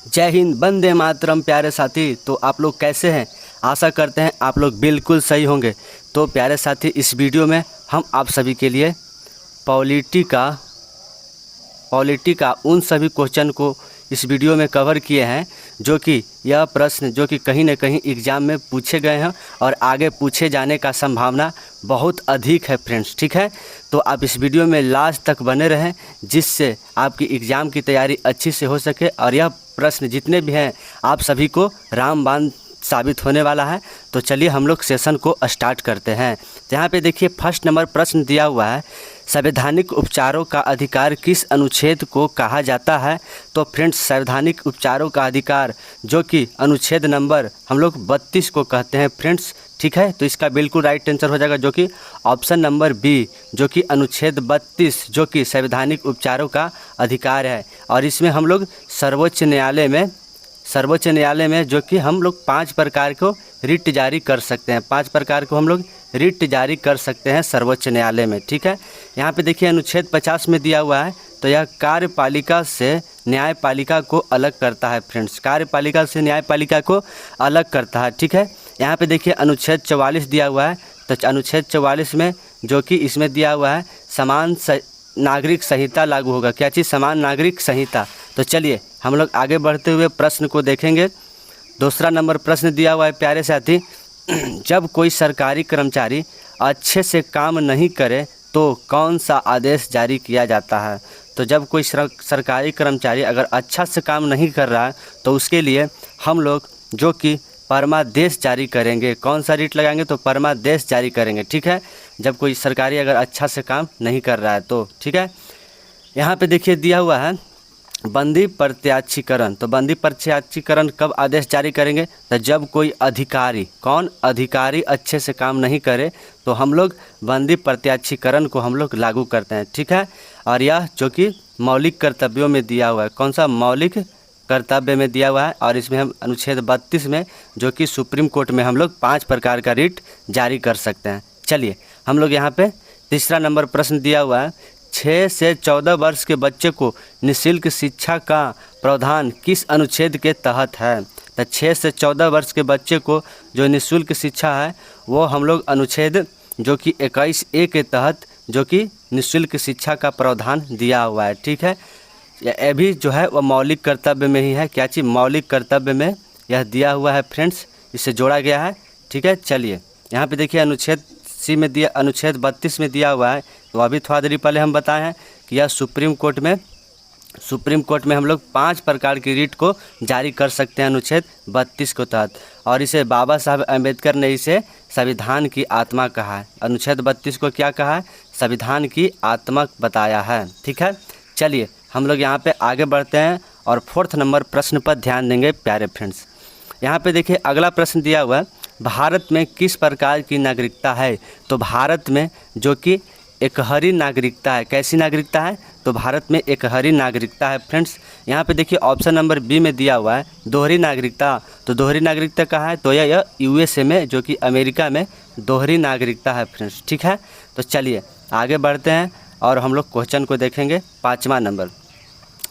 जय हिंद, वंदे मातरम। प्यारे साथी, तो आप लोग कैसे हैं? आशा करते हैं आप लोग बिल्कुल सही होंगे। तो प्यारे साथी, इस वीडियो में हम आप सभी के लिए पॉलिटी का उन सभी क्वेश्चन को इस वीडियो में कवर किए हैं जो कि यह प्रश्न जो कि कहीं न कहीं एग्ज़ाम में पूछे गए हैं और आगे पूछे जाने का संभावना बहुत अधिक है फ्रेंड्स। ठीक है, तो आप इस वीडियो में लास्ट तक बने रहें जिससे आपकी एग्ज़ाम की तैयारी अच्छी से हो सके और यह प्रश्न जितने भी हैं आप सभी को रामबाण साबित होने वाला है। तो चलिए हम लोग सेशन को स्टार्ट करते हैं। तो यहाँ पे देखिए फर्स्ट नंबर प्रश्न दिया हुआ है, संवैधानिक उपचारों का अधिकार किस अनुच्छेद को कहा जाता है? तो फ्रेंड्स, संवैधानिक उपचारों का अधिकार जो कि अनुच्छेद नंबर हम लोग 32 को कहते हैं फ्रेंड्स। ठीक है, तो इसका बिल्कुल राइट आंसर हो जाएगा जो कि ऑप्शन नंबर बी, जो कि अनुच्छेद 32 जो कि संवैधानिक उपचारों का अधिकार है। और इसमें हम लोग सर्वोच्च न्यायालय में जो कि हम लोग 5 प्रकार को रिट जारी कर सकते हैं। 5 प्रकार को हम लोग रिट जारी कर सकते हैं सर्वोच्च न्यायालय में। ठीक है, यहाँ पे देखिए अनुच्छेद 50 में दिया हुआ है, तो यह कार्यपालिका से न्यायपालिका को अलग करता है फ्रेंड्स। कार्यपालिका से न्यायपालिका को अलग करता है। ठीक है, यहाँ पे देखिए अनुच्छेद 44 दिया हुआ है, तो अनुच्छेद 44 में जो कि इसमें दिया हुआ है समान नागरिक संहिता लागू होगा। क्या चीज़? समान नागरिक संहिता। तो चलिए हम लोग आगे बढ़ते हुए प्रश्न को देखेंगे। दूसरा नंबर प्रश्न दिया हुआ है प्यारे साथी, जब कोई सरकारी कर्मचारी अच्छे से काम नहीं करे तो कौन सा आदेश जारी किया जाता है? तो जब कोई सरकारी कर्मचारी अगर अच्छा से काम नहीं कर रहा है तो उसके लिए हम लोग जो कि परमादेश जारी करेंगे। कौन सा रिट लगाएंगे? तो परमादेश जारी करेंगे। ठीक है, जब कोई सरकारी अगर अच्छा से काम नहीं कर रहा है तो। ठीक है, यहाँ पे देखिए दिया हुआ है बंदी प्रत्याक्षीकरण। तो बंदी प्रत्याक्षीकरण कब आदेश जारी करेंगे? तो जब कोई अधिकारी अच्छे से काम नहीं करे तो हम लोग बंदी प्रत्याक्षीकरण को हम लोग लागू करते हैं। ठीक है, और यह जो कि मौलिक कर्तव्यों में दिया हुआ है। कौन सा? मौलिक कर्तव्य में दिया हुआ है। और इसमें हम अनुच्छेद 32 में जो कि सुप्रीम कोर्ट में हम लोग 5 प्रकार का रिट जारी कर सकते हैं। चलिए हम लोग यहाँ पे तीसरा नंबर प्रश्न दिया हुआ है, 6 से 14 वर्ष के बच्चे को निःशुल्क शिक्षा का प्रावधान किस अनुच्छेद के तहत है? तो 6 से 14 वर्ष के बच्चे को जो निःशुल्क शिक्षा है वो हम लोग अनुच्छेद जो कि 21A के तहत जो कि निःशुल्क शिक्षा का प्रावधान दिया हुआ है। ठीक है, यह भी जो है वह मौलिक कर्तव्य में ही है। क्या चीज़? मौलिक कर्तव्य में यह दिया हुआ है फ्रेंड्स, इसे जोड़ा गया है। ठीक है, चलिए यहाँ पे देखिए अनुच्छेद 32 में दिया हुआ है। तो अभी थोड़ा देरी पहले हम बताए हैं कि यह सुप्रीम कोर्ट में हम लोग 5 प्रकार की रिट को जारी कर सकते हैं अनुच्छेद 32 के तहत। और इसे बाबा साहब अम्बेडकर ने इसे संविधान की आत्मा कहा है। अनुच्छेद 32 को क्या कहा है? संविधान की आत्मा बताया है। ठीक है, चलिए हम लोग यहाँ पे आगे बढ़ते हैं और 4th नंबर प्रश्न पर ध्यान देंगे प्यारे फ्रेंड्स। यहाँ पे देखिए अगला प्रश्न दिया हुआ है, भारत में किस प्रकार की नागरिकता है? तो भारत में जो कि एकहरी नागरिकता है। कैसी नागरिकता है? तो भारत में एकहरी नागरिकता है फ्रेंड्स। यहाँ पे देखिए ऑप्शन नंबर बी में दिया हुआ है दोहरी नागरिकता। तो दोहरी नागरिकता कहाँ है? तो यह USA में जो कि अमेरिका में दोहरी नागरिकता है फ्रेंड्स। ठीक है, तो चलिए आगे बढ़ते हैं और हम लोग क्वेश्चन को देखेंगे 5वां नंबर।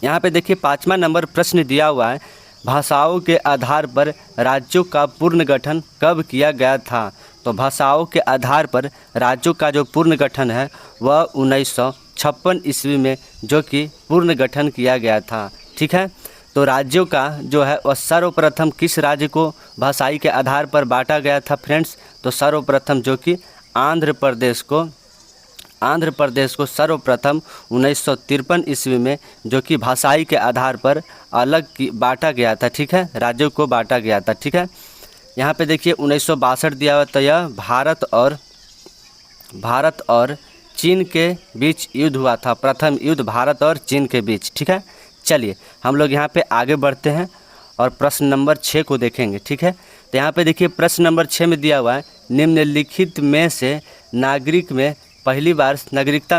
यहाँ पे देखिए 5वां नंबर प्रश्न दिया हुआ है, भाषाओं के आधार पर राज्यों का पुनर्गठन कब किया गया था? तो भाषाओं के आधार पर राज्यों का जो पुनर्गठन है वह 1956 ईस्वी में जो कि पुनर्गठन किया गया था। ठीक है, तो राज्यों का जो है वह सर्वप्रथम किस राज्य को भाषाई के आधार पर बांटा गया था फ्रेंड्स? तो सर्वप्रथम जो कि आंध्र प्रदेश को सर्वप्रथम 1953 ईस्वी में जो कि भाषाई के आधार पर बांटा गया था। ठीक है, राज्यों को बांटा गया था। ठीक है, यहाँ पे देखिए 1962 दिया हुआ, तो यह भारत और चीन के बीच युद्ध हुआ था। प्रथम युद्ध भारत और चीन के बीच। ठीक है, चलिए हम लोग यहाँ पे आगे बढ़ते हैं और प्रश्न नंबर 6 को देखेंगे। ठीक है, तो यहाँ पे देखिए प्रश्न नंबर 6 में दिया हुआ है, निम्नलिखित में से नागरिकता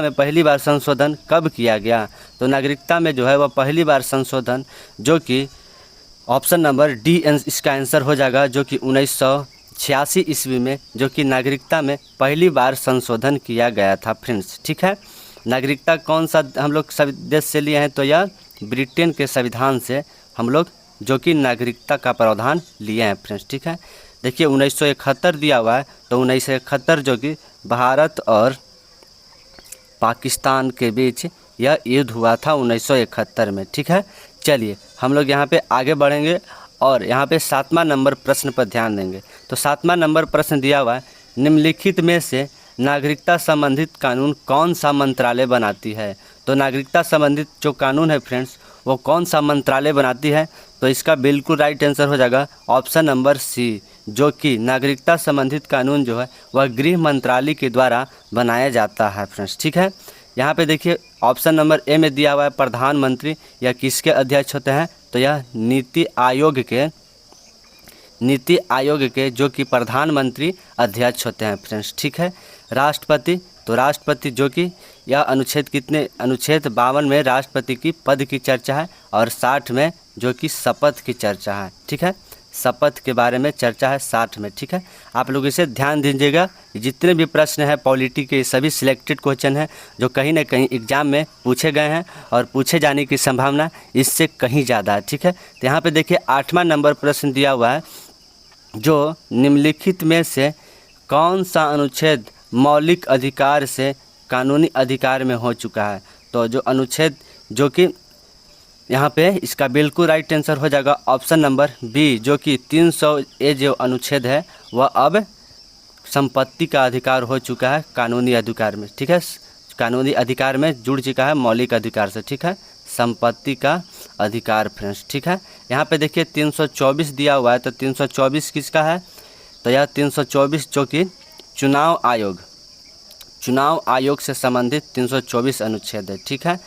में पहली बार संशोधन कब किया गया? तो नागरिकता में जो है वह पहली बार संशोधन जो कि ऑप्शन नंबर डी इसका आंसर हो जाएगा, जो कि 1986 ईस्वी में जो कि नागरिकता में पहली बार संशोधन किया गया था फ्रेंड्स। ठीक है, नागरिकता कौन सा हम लोग देश से लिए हैं? तो यह ब्रिटेन के संविधान से हम लोग जो कि नागरिकता का प्रावधान लिए हैं फ्रेंड्स। ठीक है, देखिए 1971 दिया हुआ है, तो 1971 जो कि भारत और पाकिस्तान के बीच यह युद्ध हुआ था 1971 में। ठीक है, चलिए हम लोग यहाँ पे आगे बढ़ेंगे और यहाँ पे 7वां नंबर प्रश्न पर ध्यान देंगे। तो 7वां नंबर प्रश्न दिया हुआ है, निम्नलिखित में से नागरिकता संबंधित कानून कौन सा मंत्रालय बनाती है। तो नागरिकता संबंधित जो कानून है फ्रेंड्स, वो कौन सा मंत्रालय बनाती है। तो इसका बिल्कुल राइट आंसर हो जाएगा ऑप्शन नंबर सी, जो कि नागरिकता संबंधित कानून जो है वह गृह मंत्रालय के द्वारा बनाया जाता है फ्रेंड्स। ठीक है, यहाँ पे देखिए ऑप्शन नंबर ए में दिया हुआ है प्रधानमंत्री, या किसके अध्यक्ष होते हैं। तो यह नीति आयोग के जो कि प्रधानमंत्री अध्यक्ष होते हैं फ्रेंड्स। ठीक है, राष्ट्रपति, तो राष्ट्रपति जो कि यह अनुच्छेद 52 में राष्ट्रपति की पद की चर्चा है और 60 में जो कि शपथ की चर्चा है। ठीक है, शपथ के बारे में चर्चा है 60 में। ठीक है, आप लोग इसे ध्यान दीजिएगा, जितने भी प्रश्न हैं पॉलिटी के सभी सिलेक्टेड क्वेश्चन हैं जो कहीं ना कहीं एग्जाम में पूछे गए हैं और पूछे जाने की संभावना इससे कहीं ज़्यादा है। ठीक है, तो यहाँ पे देखिए 8वां नंबर प्रश्न दिया हुआ है, जो निम्नलिखित में से कौन सा अनुच्छेद मौलिक अधिकार से कानूनी अधिकार में हो चुका है। तो जो अनुच्छेद जो कि यहाँ पे इसका बिल्कुल राइट आंसर हो जाएगा ऑप्शन नंबर बी, जो कि 300A जो अनुच्छेद है वह अब संपत्ति का अधिकार हो चुका है कानूनी अधिकार में। ठीक है, कानूनी अधिकार में जुड़ चुका है मौलिक अधिकार से। ठीक है, संपत्ति का अधिकार फ्रेंड्स। ठीक है, यहाँ पे देखिए 324 दिया हुआ है, तो 324 किसका है। तो यह 324 जो कि चुनाव आयोग से संबंधित 324 अनुच्छेद है। ठीक है,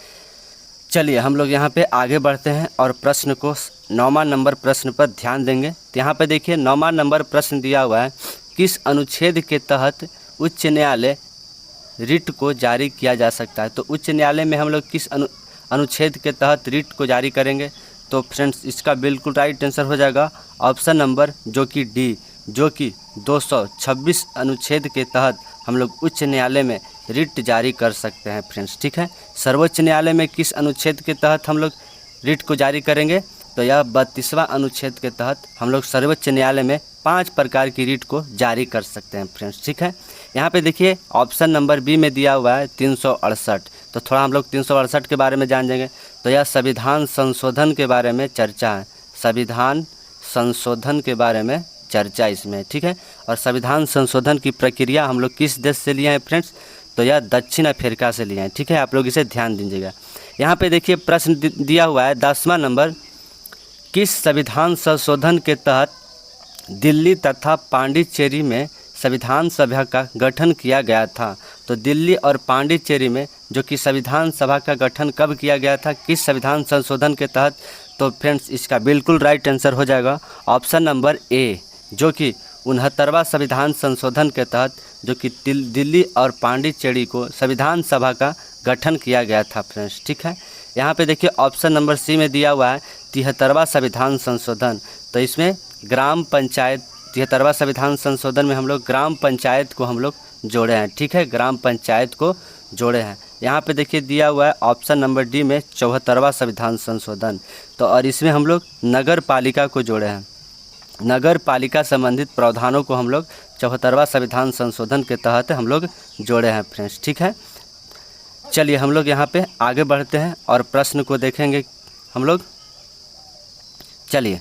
चलिए हम लोग यहाँ पे आगे बढ़ते हैं और प्रश्न को 9वां नंबर प्रश्न पर ध्यान देंगे। तो यहाँ पे देखिए 9वां नंबर प्रश्न दिया हुआ है, किस अनुच्छेद के तहत उच्च न्यायालय रिट को जारी किया जा सकता है। तो उच्च न्यायालय में हम लोग किस अनुच्छेद के तहत रिट को जारी करेंगे। तो फ्रेंड्स इसका बिल्कुल राइट आंसर हो जाएगा ऑप्शन नंबर जो कि डी, जो कि 226 अनुच्छेद के तहत हम लोग उच्च न्यायालय में रिट जारी कर सकते हैं फ्रेंड्स। ठीक है, सर्वोच्च न्यायालय में किस अनुच्छेद के तहत हम लोग रिट को जारी करेंगे। तो यह 32वां अनुच्छेद के तहत हम लोग सर्वोच्च न्यायालय में 5 प्रकार की रिट को जारी कर सकते हैं फ्रेंड्स। ठीक है, यहाँ पे देखिए ऑप्शन नंबर बी में दिया हुआ है 368। तो थोड़ा हम लोग 368 के बारे में जान जाएंगे। तो यह संविधान संशोधन के बारे में चर्चा है, संविधान संशोधन के बारे में चर्चा इसमें। ठीक है, और संविधान संशोधन की प्रक्रिया हम लोग किस देश से लिए हैं फ्रेंड्स। तो यह दक्षिण अफ्रीका से लिए हैं। ठीक है, आप लोग इसे ध्यान दीजिएगा। यहाँ पे देखिए प्रश्न दिया हुआ है 10वां नंबर, किस संविधान संशोधन के तहत दिल्ली तथा पांडिचेरी में संविधान सभा का गठन किया गया था। तो दिल्ली और पांडिचेरी में जो कि संविधान सभा का गठन कब किया गया था, किस संविधान संशोधन के तहत। तो फ्रेंड्स इसका बिल्कुल राइट आंसर हो जाएगा ऑप्शन नंबर ए, जो कि 69वां संविधान संशोधन के तहत जो कि दिल्ली और पांडिचेरी को संविधान सभा का गठन किया गया था फ्रेंड्स। ठीक है, यहाँ पे देखिए ऑप्शन नंबर सी में दिया हुआ है 73वां संविधान संशोधन। तो इसमें ग्राम पंचायत, 73वां संविधान संशोधन में हम लोग ग्राम पंचायत को हम लोग जोड़े हैं। ठीक है, ग्राम पंचायत को जोड़े हैं। यहाँ पे देखिए दिया हुआ है ऑप्शन नंबर डी में 74वां संविधान संशोधन। तो और इसमें हम लोग नगर पालिका को जोड़े हैं, नगर पालिका संबंधित प्रावधानों को हम लोग 74वां संविधान संशोधन के तहत हम लोग जोड़े हैं फ्रेंड्स। ठीक है, चलिए हम लोग यहाँ पे आगे बढ़ते हैं और प्रश्न को देखेंगे हम लोग। चलिए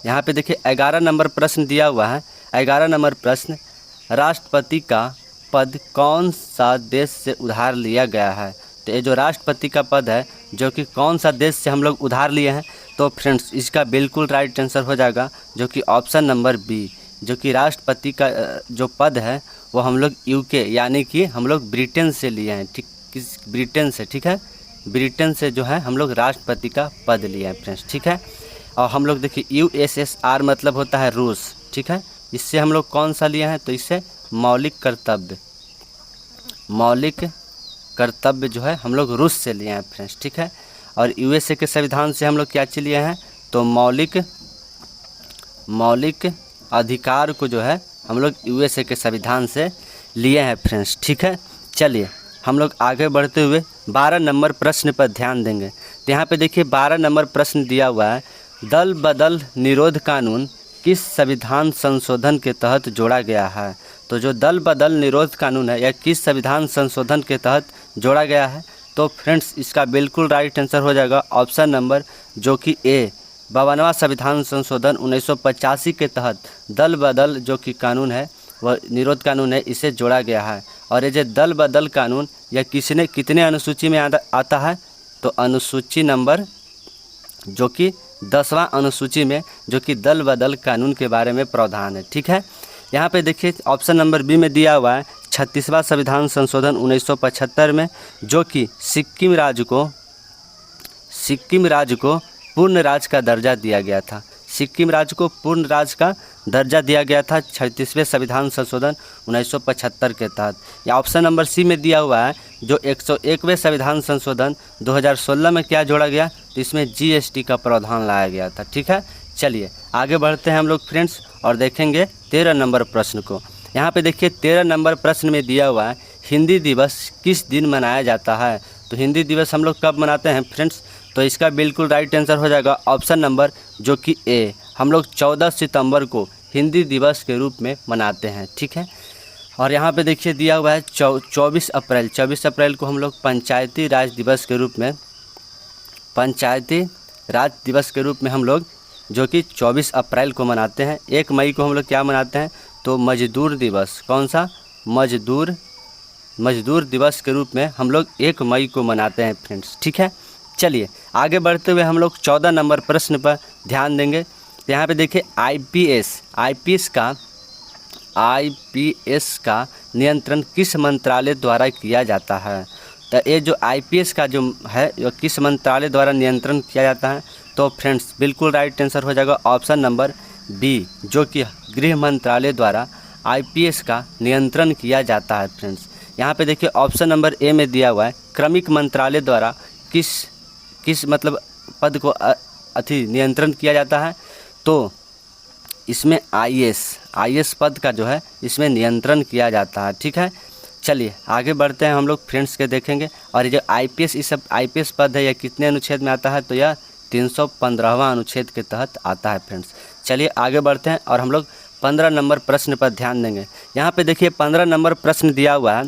यहाँ पे देखिए 11 नंबर प्रश्न दिया हुआ है। 11 नंबर प्रश्न, राष्ट्रपति का पद कौन सा देश से उधार लिया गया है। तो ये जो राष्ट्रपति का पद है जो कि कौन सा देश से हम लोग उधार लिए हैं। तो फ्रेंड्स इसका बिल्कुल राइट आंसर हो जाएगा जो कि ऑप्शन नंबर बी, जो कि राष्ट्रपति का जो पद है वो हम लोग यूके यानी कि हम लोग ब्रिटेन से लिए हैं। ठीक, किस ब्रिटेन से। ठीक है, ब्रिटेन से जो है हम लोग राष्ट्रपति का पद लिए हैं फ्रेंड्स। ठीक है, और हम लोग देखिए USSR मतलब होता है रूस। ठीक है, इससे हम लोग कौन सा लिए हैं। तो इससे मौलिक कर्तव्य जो है हम लोग रूस से लिए हैं फ्रेंड्स। ठीक है, और USA के संविधान से हम लोग क्या चीज़ लिए हैं। तो मौलिक अधिकार को जो है हम लोग USA के संविधान से लिए हैं फ्रेंड्स। ठीक है, चलिए हम लोग आगे बढ़ते हुए 12 नंबर प्रश्न पर ध्यान देंगे। तो यहाँ पे देखिए 12 नंबर प्रश्न दिया हुआ है, दल बदल निरोध कानून किस संविधान संशोधन के तहत जोड़ा गया है। तो जो दल बदल निरोध कानून है यह किस संविधान संशोधन के तहत जोड़ा गया है। तो फ्रेंड्स इसका बिल्कुल राइट आंसर हो जाएगा ऑप्शन नंबर जो कि ए, 52वां संविधान संशोधन 1985 के तहत दल बदल जो कि कानून है वह निरोध कानून है, इसे जोड़ा गया है। और ये जो दल बदल कानून यह कितने अनुसूची में आता है। तो अनुसूची नंबर जो कि 10वां अनुसूची में जो कि दल बदल कानून के बारे में प्रावधान है। ठीक है, यहाँ पे देखिए ऑप्शन नंबर बी में दिया हुआ है 36वां संविधान संशोधन 1975 में जो कि सिक्किम राज्य को पूर्ण राज्य का दर्जा दिया गया था। सिक्किम राज्य को पूर्ण राज्य का दर्जा दिया गया था 36वें संविधान संशोधन 1975 के तहत। या ऑप्शन नंबर सी में दिया हुआ है जो 101वें संविधान संशोधन 2016 में क्या जोड़ा गया। तो इसमें जीएसटी का प्रावधान लाया गया था। ठीक है, चलिए आगे बढ़ते हैं हम लोग फ्रेंड्स और देखेंगे 13 नंबर प्रश्न को। यहाँ पे देखिए 13 नंबर प्रश्न में दिया हुआ है हिंदी दिवस किस दिन मनाया जाता है। तो हिंदी दिवस हम लोग कब मनाते हैं फ्रेंड्स। तो इसका बिल्कुल राइट आंसर हो जाएगा ऑप्शन नंबर जो कि ए, हम लोग 14 सितंबर को हिंदी दिवस के रूप में मनाते हैं। ठीक है, और यहाँ पे देखिए दिया हुआ है 24 अप्रैल को हम लोग पंचायती राज दिवस के रूप में हम लोग जो कि 24 अप्रैल को मनाते हैं। 1 मई को हम लोग क्या मनाते हैं। तो मजदूर दिवस, कौन सा, मजदूर दिवस के रूप में हम लोग 1 मई को मनाते हैं फ्रेंड्स। ठीक है, चलिए आगे बढ़ते हुए हम लोग 14 नंबर प्रश्न पर ध्यान देंगे। तो यहाँ पे देखिए आईपीएस का नियंत्रण किस मंत्रालय द्वारा किया जाता है। तो ये जो आईपीएस का जो है ये किस मंत्रालय द्वारा नियंत्रण किया जाता है। तो फ्रेंड्स बिल्कुल राइट आंसर हो जाएगा ऑप्शन नंबर बी जो कि गृह मंत्रालय द्वारा आईपीएस का नियंत्रण किया जाता है फ्रेंड्स। यहाँ पे देखिए ऑप्शन नंबर ए में दिया हुआ है क्रमिक मंत्रालय द्वारा किस मतलब पद को नियंत्रण किया जाता है। तो इसमें आईएएस पद का जो है इसमें नियंत्रण किया जाता है। ठीक है, चलिए आगे बढ़ते हैं हम लोग फ्रेंड्स के देखेंगे। और ये जो आईपीएस इस सब आईपीएस पद है यह कितने अनुच्छेद में आता है। तो यह 315वां अनुच्छेद के तहत आता है फ्रेंड्स। चलिए आगे बढ़ते हैं और हम लोग 15 नंबर प्रश्न पर ध्यान देंगे। यहाँ पे देखिए 15 नंबर प्रश्न दिया हुआ है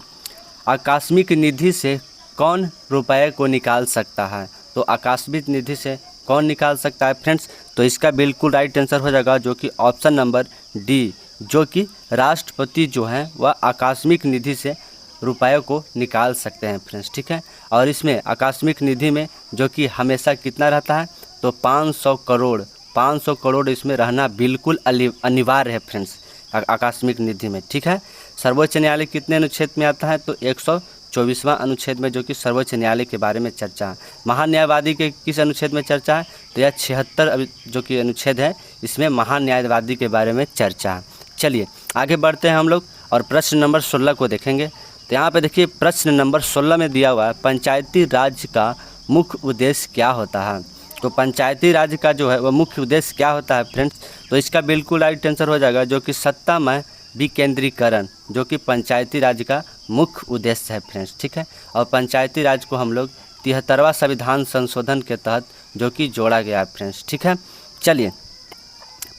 आकस्मिक निधि से कौन रुपये को निकाल सकता है। तो आकस्मिक निधि से कौन निकाल सकता है फ्रेंड्स। तो इसका बिल्कुल राइट आंसर हो जाएगा जो कि ऑप्शन नंबर डी जो कि राष्ट्रपति जो है वह आकस्मिक निधि से रुपये को निकाल सकते हैं फ्रेंड्स। ठीक है, और इसमें आकस्मिक निधि में जो कि हमेशा कितना रहता है। तो 500 करोड़ इसमें रहना बिल्कुल अनिवार्य है फ्रेंड्स आकस्मिक निधि में। ठीक है, सर्वोच्च न्यायालय कितने अनुच्छेद में आता है। तो 124वां अनुच्छेद में जो कि सर्वोच्च न्यायालय के बारे में चर्चा है। महान्यायवादी के किस अनुच्छेद में चर्चा है। तो यह 76 जो कि अनुच्छेद है इसमें महान्यायवादी के बारे में चर्चा है। चलिए आगे बढ़ते हैं हम लोग और प्रश्न नंबर 16 को देखेंगे। तो यहाँ पे देखिए प्रश्न नंबर 16 में दिया हुआ है पंचायती राज का मुख्य उद्देश्य क्या होता है। तो पंचायती राज का जो है वह मुख्य उद्देश्य क्या होता है फ्रेंड्स। तो इसका बिल्कुल राइट आंसर हो जाएगा जो कि सत्ता में विकेंद्रीकरण जो कि पंचायती राज का मुख्य उद्देश्य है फ्रेंड्स। ठीक है, और पंचायती राज को हम लोग 73वां संविधान संशोधन के तहत जो कि जोड़ा गया है फ्रेंड्स। ठीक है, चलिए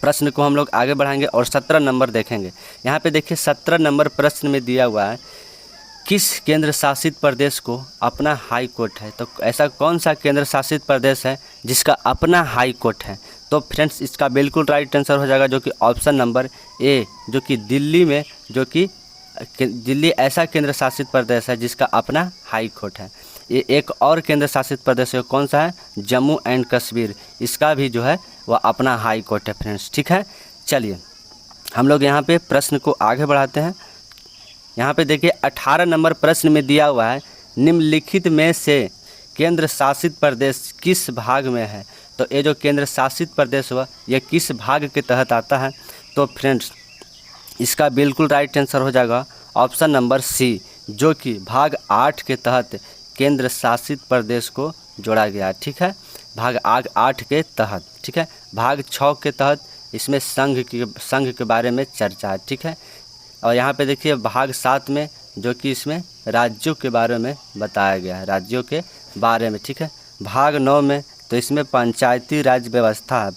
प्रश्न को हम लोग आगे बढ़ाएंगे और 17 नंबर देखेंगे। यहाँ पे देखिए 17 नंबर प्रश्न में दिया हुआ है किस केंद्र शासित प्रदेश को अपना हाई कोर्ट है। तो ऐसा कौन सा केंद्र शासित प्रदेश है जिसका अपना हाई कोर्ट है। तो फ्रेंड्स इसका बिल्कुल राइट आंसर हो जाएगा जो कि ऑप्शन नंबर ए जो कि दिल्ली में जो कि दिल्ली ऐसा केंद्र शासित प्रदेश है जिसका अपना हाई कोर्ट है। ये एक और केंद्र शासित प्रदेश है कौन सा है। जम्मू एंड कश्मीर, इसका भी जो है वह अपना हाई कोर्ट है फ्रेंड्स। ठीक है, चलिए हम लोग यहाँ पे प्रश्न को आगे बढ़ाते हैं। यहाँ पे देखिए 18 नंबर प्रश्न में दिया हुआ है निम्नलिखित में से केंद्र शासित प्रदेश किस भाग में है। तो ये जो केंद्र शासित प्रदेश हुआ यह किस भाग के तहत आता है। तो फ्रेंड्स इसका बिल्कुल राइट आंसर हो जाएगा ऑप्शन नंबर सी जो कि भाग 8 के तहत केंद्र शासित प्रदेश को जोड़ा गया। ठीक है, भाग 8 के तहत। ठीक है, भाग 6 के तहत इसमें संघ के बारे में चर्चा है। ठीक है, और यहाँ पे देखिए भाग 7 में जो कि इसमें राज्यों के बारे में बताया गया है, राज्यों के बारे में। ठीक है, भाग 9 में, तो इसमें पंचायती राज व्यवस्था है,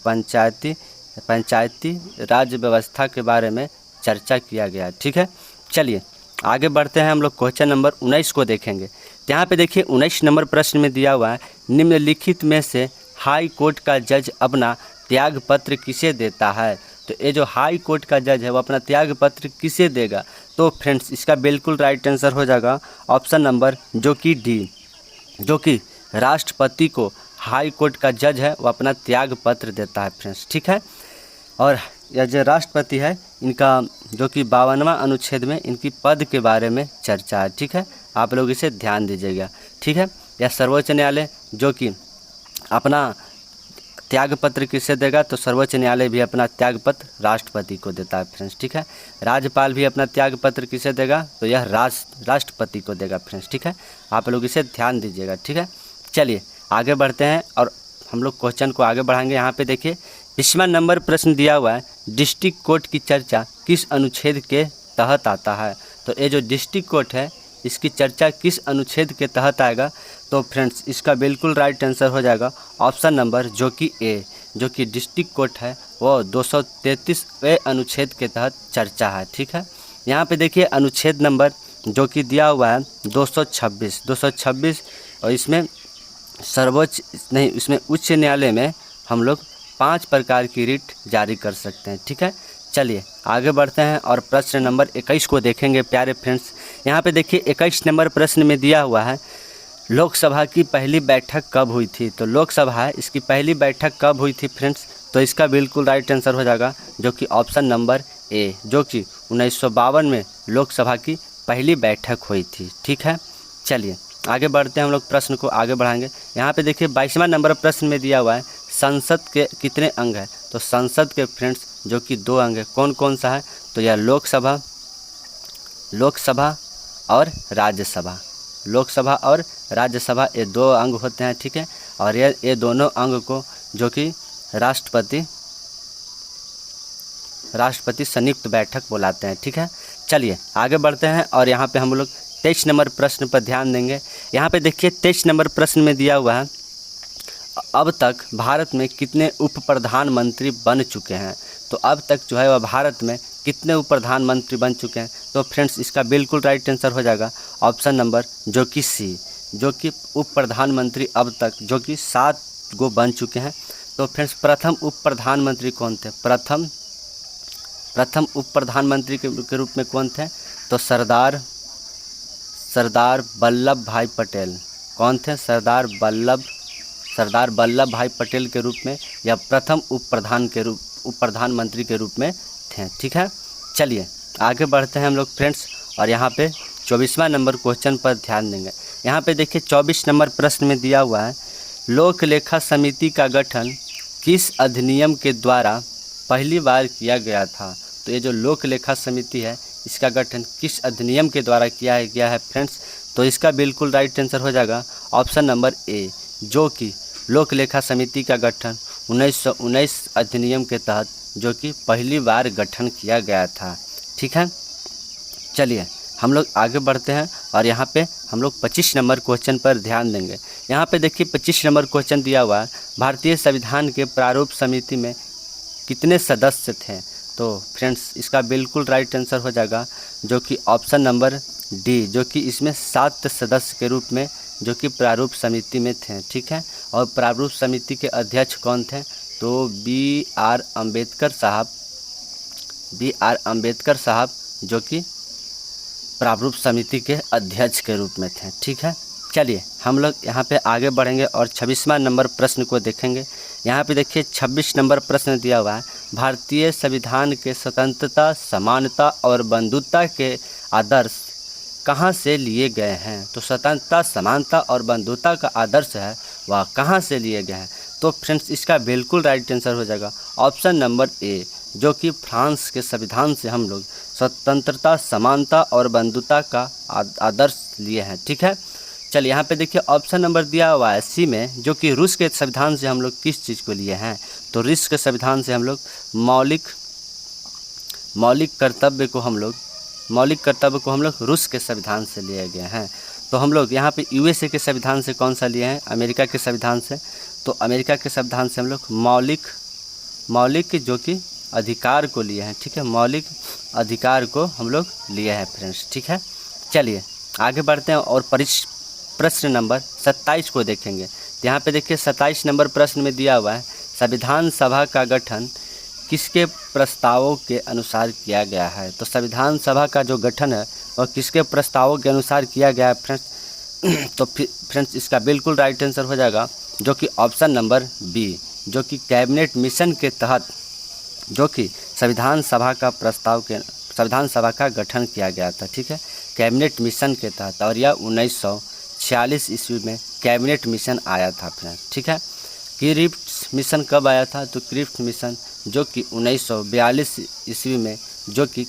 पंचायती राज व्यवस्था के बारे में चर्चा किया गया है। ठीक है, चलिए आगे बढ़ते हैं। हम लोग क्वेश्चन नंबर 19 को देखेंगे। तो यहाँ पे देखिए 19 नंबर प्रश्न में दिया हुआ है, निम्नलिखित में से हाई कोर्ट का जज अपना त्याग पत्र किसे देता है। तो ये जो हाई कोर्ट का जज है वो अपना त्याग पत्र किसे देगा। तो फ्रेंड्स इसका बिल्कुल राइट आंसर हो जाएगा ऑप्शन नंबर जो कि डी, जो कि राष्ट्रपति को हाई कोर्ट का जज है वो अपना त्याग पत्र देता है फ्रेंड्स। ठीक है, और यह जो राष्ट्रपति है इनका जो कि 52वां अनुच्छेद में इनकी पद के बारे में चर्चा है। ठीक है, आप लोग इसे ध्यान दीजिएगा। ठीक है, यह सर्वोच्च न्यायालय जो कि अपना त्याग पत्र किसे देगा, तो सर्वोच्च न्यायालय भी अपना त्याग पत्र राष्ट्रपति को देता है फ्रेंड्स। ठीक है, राज्यपाल भी अपना त्याग पत्र किसे देगा, तो यह राष्ट्रपति को देगा फ्रेंड्स। ठीक है, आप लोग इसे ध्यान दीजिएगा। ठीक है, चलिए आगे बढ़ते हैं और हम लोग क्वेश्चन को आगे बढ़ाएंगे। यहाँ पे देखिए 20वां नंबर प्रश्न दिया हुआ है, डिस्ट्रिक्ट कोर्ट की चर्चा किस अनुच्छेद के तहत आता है। तो ये जो डिस्ट्रिक्ट कोर्ट है इसकी चर्चा किस अनुच्छेद के तहत आएगा। तो फ्रेंड्स इसका बिल्कुल राइट आंसर हो जाएगा ऑप्शन नंबर जो कि ए, जो कि डिस्ट्रिक्ट कोर्ट है वो 233वें अनुच्छेद के तहत चर्चा है। ठीक है, यहाँ पे देखिए अनुच्छेद नंबर जो कि दिया हुआ है 226 और इसमें इसमें उच्च न्यायालय में हम लोग 5 प्रकार की रिट जारी कर सकते हैं। ठीक है, चलिए आगे बढ़ते हैं और प्रश्न नंबर 21 को देखेंगे प्यारे फ्रेंड्स। यहाँ पे देखिए 21 नंबर प्रश्न में दिया हुआ है, लोकसभा की पहली बैठक कब हुई थी। तो लोकसभा है इसकी पहली बैठक कब हुई थी फ्रेंड्स, तो इसका बिल्कुल राइट आंसर हो जाएगा जो कि ऑप्शन नंबर ए, जो कि 1952 में लोकसभा की पहली बैठक हुई थी। ठीक है, चलिए आगे बढ़ते हैं, हम लोग प्रश्न को आगे बढ़ाएंगे। यहाँ पे देखिए 22वां नंबर प्रश्न में दिया हुआ है, संसद के कितने अंग हैं। तो संसद के फ्रेंड्स जो कि 2 अंग है, कौन कौन सा है, तो यह लोकसभा और राज्यसभा, लोकसभा और राज्यसभा ये 2 अंग होते हैं। ठीक है, और ये दोनों अंग को जो कि राष्ट्रपति संयुक्त बैठक बुलाते हैं। ठीक है, चलिए आगे बढ़ते हैं और यहाँ पे हम लोग 23 नंबर प्रश्न पर ध्यान देंगे। यहाँ पे देखिए 23 नंबर प्रश्न में दिया हुआ है, अब तक भारत में कितने उप प्रधानमंत्री बन चुके हैं। तो अब तक जो है वह भारत में कितने उप प्रधानमंत्री बन चुके हैं। तो फ्रेंड्स इसका बिल्कुल राइट आंसर हो जाएगा ऑप्शन नंबर जो कि सी, जो कि उप प्रधानमंत्री अब तक जो कि 7 गो बन चुके हैं। तो फ्रेंड्स प्रथम उप प्रधानमंत्री कौन थे, प्रथम उप प्रधानमंत्री के रूप में कौन थे, तो सरदार वल्लभ भाई पटेल। कौन थे, सरदार वल्लभ भाई पटेल के रूप में या प्रथम उप प्रधानमंत्री के रूप में थे। ठीक है, चलिए आगे बढ़ते हैं हम लोग फ्रेंड्स और यहाँ पे 24वां नंबर क्वेश्चन पर ध्यान देंगे। यहाँ पे देखिए 24 नंबर प्रश्न में दिया हुआ है, लोक लेखा समिति का गठन किस अधिनियम के द्वारा पहली बार किया गया था। तो ये जो लोक लेखा समिति है इसका गठन किस अधिनियम के द्वारा किया गया है फ्रेंड्स, तो इसका बिल्कुल राइट आंसर हो जाएगा ऑप्शन नंबर ए, जो कि लोक लेखा समिति का गठन 1919 अधिनियम के तहत जो कि पहली बार गठन किया गया था। ठीक है, चलिए हम लोग आगे बढ़ते हैं और यहाँ पे हम लोग 25 नंबर क्वेश्चन पर ध्यान देंगे। यहाँ पे देखिए 25 नंबर क्वेश्चन दिया हुआ है, भारतीय संविधान के प्रारूप समिति में कितने सदस्य थे। तो फ्रेंड्स इसका बिल्कुल राइट आंसर हो जाएगा जो कि ऑप्शन नंबर डी, जो कि इसमें 7 सदस्य के रूप में जो कि प्रारूप समिति में थे। ठीक है, और प्रारूप समिति के अध्यक्ष कौन थे, तो बी आर अम्बेडकर साहब जो कि प्रारूप समिति के अध्यक्ष के रूप में थे। ठीक है, चलिए हम लोग यहाँ पे आगे बढ़ेंगे और 26वां नंबर प्रश्न को देखेंगे। यहाँ पे देखिए 26 नंबर प्रश्न दिया हुआ है, भारतीय संविधान के स्वतंत्रता, समानता और बंधुता के आदर्श कहाँ से लिए गए हैं। तो स्वतंत्रता, समानता और बंधुता का आदर्श है वह कहाँ से लिए गए हैं। तो फ्रेंड्स इसका बिल्कुल राइट आंसर हो जाएगा ऑप्शन नंबर ए, जो कि फ्रांस के संविधान से हम लोग स्वतंत्रता, समानता और बंधुता का आदर्श लिए हैं। ठीक है, चलिए यहाँ पे देखिए ऑप्शन नंबर दिया हुआ है सी में, जो कि रूस के संविधान से हम लोग किस चीज़ को लिए हैं। तो रूस के संविधान से हम लोग मौलिक कर्तव्य को हम लोग रूस के संविधान से लिए गए हैं। तो हम लोग यहाँ पे यूएसए के संविधान से कौन सा लिए हैं, अमेरिका के संविधान से। तो अमेरिका के संविधान से हम लोग मौलिक जो कि अधिकार को लिए हैं, ठीक है, मौलिक अधिकार को हम लोग लिए हैं फ्रेंड्स, ठीक है। चलिए आगे बढ़ते हैं और प्रश्न नंबर 27 को देखेंगे। तो यहाँ पे देखिए 27 नंबर प्रश्न में दिया हुआ है, संविधान सभा का गठन किसके प्रस्तावों के अनुसार किया गया है। तो संविधान सभा का जो गठन है वह किसके प्रस्तावों के अनुसार किया गया है फ्रेंड्स। तो फ्रेंड्स इसका बिल्कुल राइट आंसर हो जाएगा जो कि ऑप्शन नंबर बी, जो कि कैबिनेट मिशन के तहत जो कि संविधान सभा का गठन किया गया था, ठीक है, कैबिनेट मिशन के तहत। और यह 1946 ईस्वी में कैबिनेट मिशन आया था फ्रेंड्स, ठीक है। क्रिप्स मिशन कब आया था, तो क्रिप्स मिशन जो कि 1942 ईस्वी में जो कि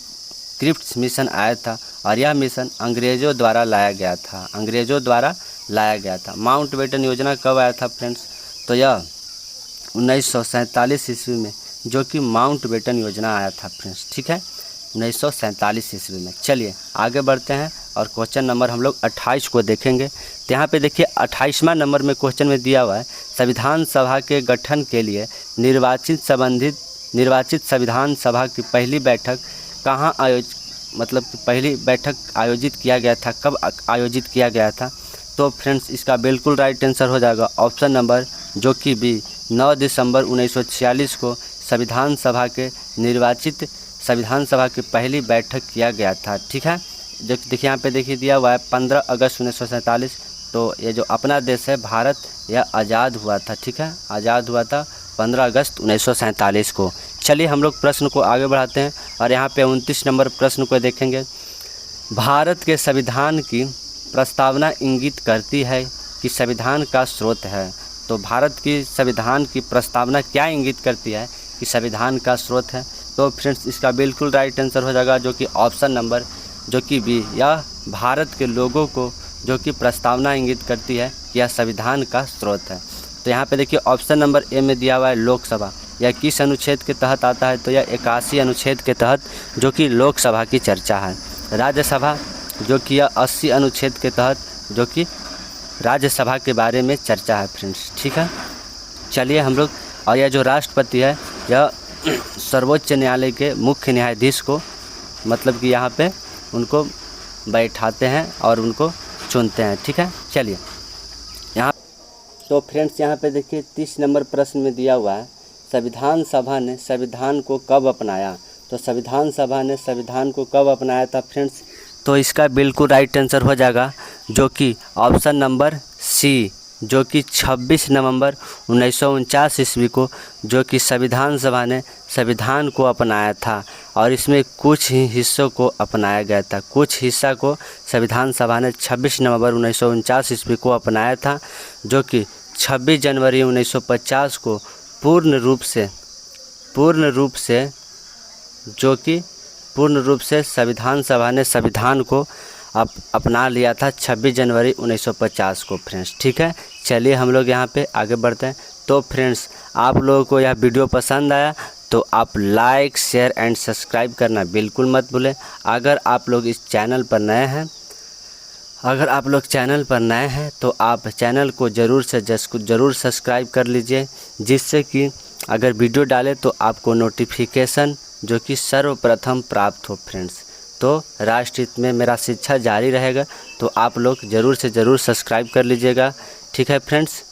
क्रिप्स मिशन आया था, और यह मिशन अंग्रेज़ों द्वारा लाया गया था। माउंटबेटन योजना कब आया था फ्रेंड्स, तो यह 1947 ईस्वी में जो कि माउंटबेटन योजना आया था फ्रेंड्स, ठीक है, 1947 ईस्वी में। चलिए आगे बढ़ते हैं और क्वेश्चन नंबर हम लोग 28 को देखेंगे। तो यहाँ पे देखिए 28वां नंबर में क्वेश्चन में दिया हुआ है, संविधान सभा के गठन के लिए निर्वाचित संविधान सभा की पहली बैठक कहाँ पहली बैठक आयोजित किया गया था, कब आयोजित किया गया था। तो फ्रेंड्स इसका बिल्कुल राइट आंसर हो जाएगा ऑप्शन नंबर जो कि बी, 9 दिसंबर 1946 को संविधान सभा की पहली बैठक किया गया था, ठीक है। जो देखिए यहाँ पे देखिए दिया हुआ है 15 अगस्त 1947। तो ये जो अपना देश है भारत, यह आज़ाद हुआ था, ठीक है, आज़ाद हुआ था 15 अगस्त 1947 को। चलिए हम लोग प्रश्न को आगे बढ़ाते हैं और यहाँ पे 29 नंबर प्रश्न को देखेंगे। भारत के संविधान की प्रस्तावना इंगित करती है कि संविधान का स्रोत है। तो भारत की संविधान की प्रस्तावना क्या इंगित करती है कि संविधान का स्रोत है। तो फ्रेंड्स इसका बिल्कुल राइट आंसर हो जाएगा जो कि ऑप्शन नंबर जो कि बी, यह भारत के लोगों को जो कि प्रस्तावना इंगित करती है कि यह संविधान का स्रोत है। तो यहाँ पे देखिए ऑप्शन नंबर ए में दिया हुआ है लोकसभा, यह किस अनुच्छेद के तहत आता है, तो यह 81 अनुच्छेद के तहत जो कि लोकसभा की चर्चा है। राज्यसभा जो कि यह 80 अनुच्छेद के तहत जो कि राज्यसभा के बारे में चर्चा है फ्रेंड्स, ठीक है। चलिए हम लोग, और यह जो राष्ट्रपति है यह सर्वोच्च न्यायालय के मुख्य न्यायाधीश को कि यहाँ पे उनको बैठाते हैं और उनको चुनते हैं, ठीक है। चलिए यहाँ तो फ्रेंड्स यहाँ पे देखिए 30 नंबर प्रश्न में दिया हुआ है, संविधान सभा ने संविधान को कब अपनाया। तो संविधान सभा ने संविधान को कब अपनाया था फ्रेंड्स। तो इसका बिल्कुल राइट आंसर हो जाएगा जो कि ऑप्शन नंबर सी, जो कि 26 नवंबर 1949 ईस्वी को जो कि संविधान सभा ने संविधान को अपनाया था। और इसमें कुछ ही हिस्सों को अपनाया गया था, कुछ हिस्सा को संविधान सभा ने 26 नवंबर 1949 ईस्वी को अपनाया था, जो कि 26 जनवरी 1950 को पूर्ण रूप से संविधान सभा ने संविधान को अपना लिया था 26 जनवरी 1950 को फ्रेंड्स, ठीक है। चलिए हम लोग यहाँ पे आगे बढ़ते हैं। तो फ्रेंड्स आप लोगों को यह वीडियो पसंद आया तो आप लाइक शेयर एंड सब्सक्राइब करना बिल्कुल मत भूलें। अगर आप लोग चैनल पर नए हैं तो आप चैनल को ज़रूर सब्सक्राइब कर लीजिए, जिससे कि अगर वीडियो डालें तो आपको नोटिफिकेशन जो कि सर्वप्रथम प्राप्त हो फ्रेंड्स। तो राष्ट्रहित में मेरा शिक्षा जारी रहेगा, तो आप लोग ज़रूर से ज़रूर सब्सक्राइब कर लीजिएगा, ठीक है फ्रेंड्स।